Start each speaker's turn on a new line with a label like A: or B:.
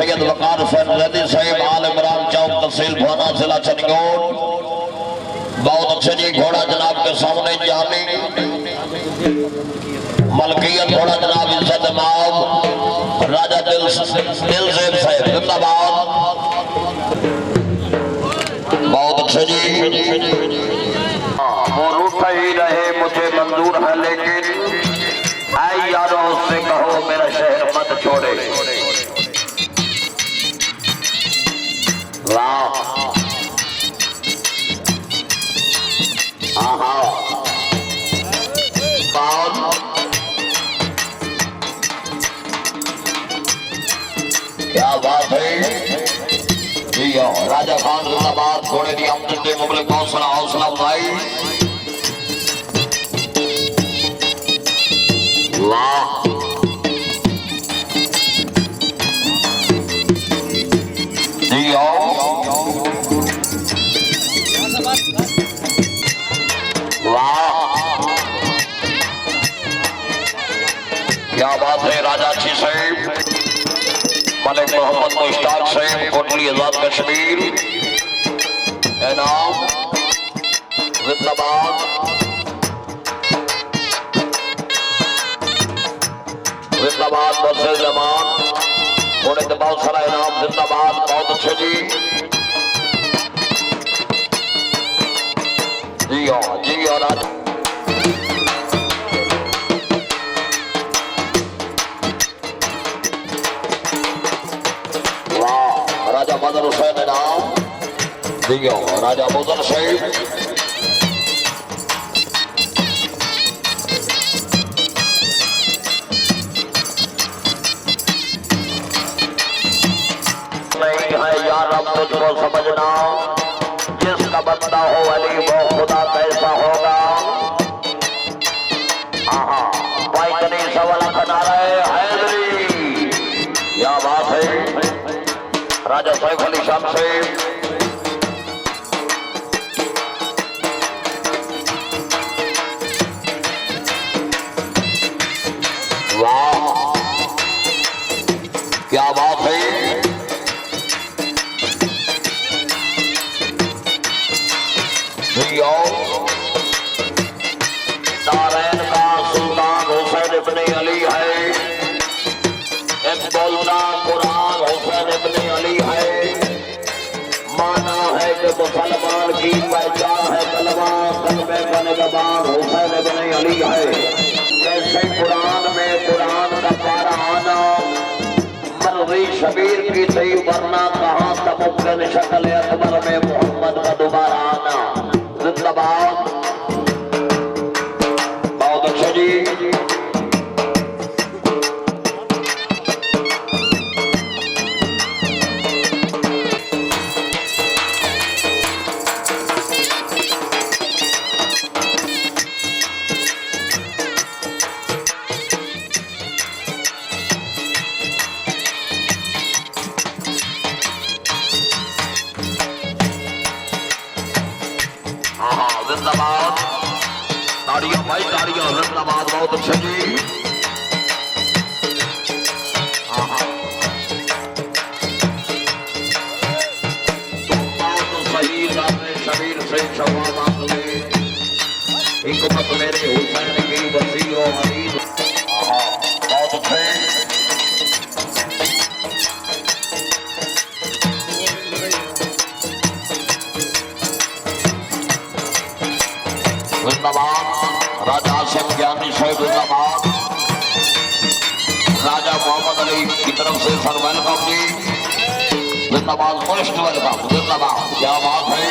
A: सैयद वकार हुसैन रैदी साहिब आल इमरान चौक तहसील भुआना जिला चंडीगढ़। बहुत अच्छे जी घोड़ा जनाब के सामने जाने मलकियत घोड़ा जनाब इज्जत इमाम राजा दिल ज़ैब साहिब जिंदाबाद। बहुत अच्छे जी वो रूठा ही रहे मुझे मंजूर है लेकिन आई यारों उससे कहो मेरा शहर मत छोड़े। वाह क्या बात है जी। राजा खान जिंदाबाद। घोड़े की आमदन के मुबलिक बहुत सारा हौसला भाई। वाह जी वाह क्या बात है। राजा अच्छी साहिब मलिक मोहम्मद मुश्ताक साहिब कोटली आजाद कश्मीर एनाम जिंदाबाद। जिंदाबाद बसे जमान घोड़े तो बहुत सारा इनाम जिंदाबाद। बहुत अच्छे जी जी और आज राजा मदन हुसैन इनाम दियो। राजा मुदन साहिब नहीं है यार अब तुझको समझना जिसका बंदा हो अली वो खुदा कैसा होगा। भाई कनी सवाल बना रहे हैदरी। क्या बात है। राजा सैफ अली शाम से वाह क्या बात है। नारायण का सुल्तान हुसैन इब्ने अली है। बोलना कुरान हुसैन इब्ने अली है। माना है कि मुसलमान की पहचान है कलमा कलमे का निगहबान हुसैन इब्ने अली है। जैसे कुरान में कुरान का पारा आना मर्जी शबीर की थी वरना कहाँ तमुक्किन शक्ल अकबर में मोहम्मद का दोबारा आना। जिंदाबाद। बहुत अच्छे जी जिंदाबाद। ताड़ियों भाई ताड़ियों जिंदाबाद। बहुत अच्छा जी तो सही शबीर से शवाबाद हिकमत मेरे हुसैन की वसीरो हरीब। बहुत अच्छे जिंदाबाद। राजा आसिफ ज्ञानी साहिब जिंदाबाद। राजा मोहम्मद अली की तरफ से सर वेलकम जी जिंदाबाद। मोस्ट वेलकम जिंदाबाद। क्या बात है।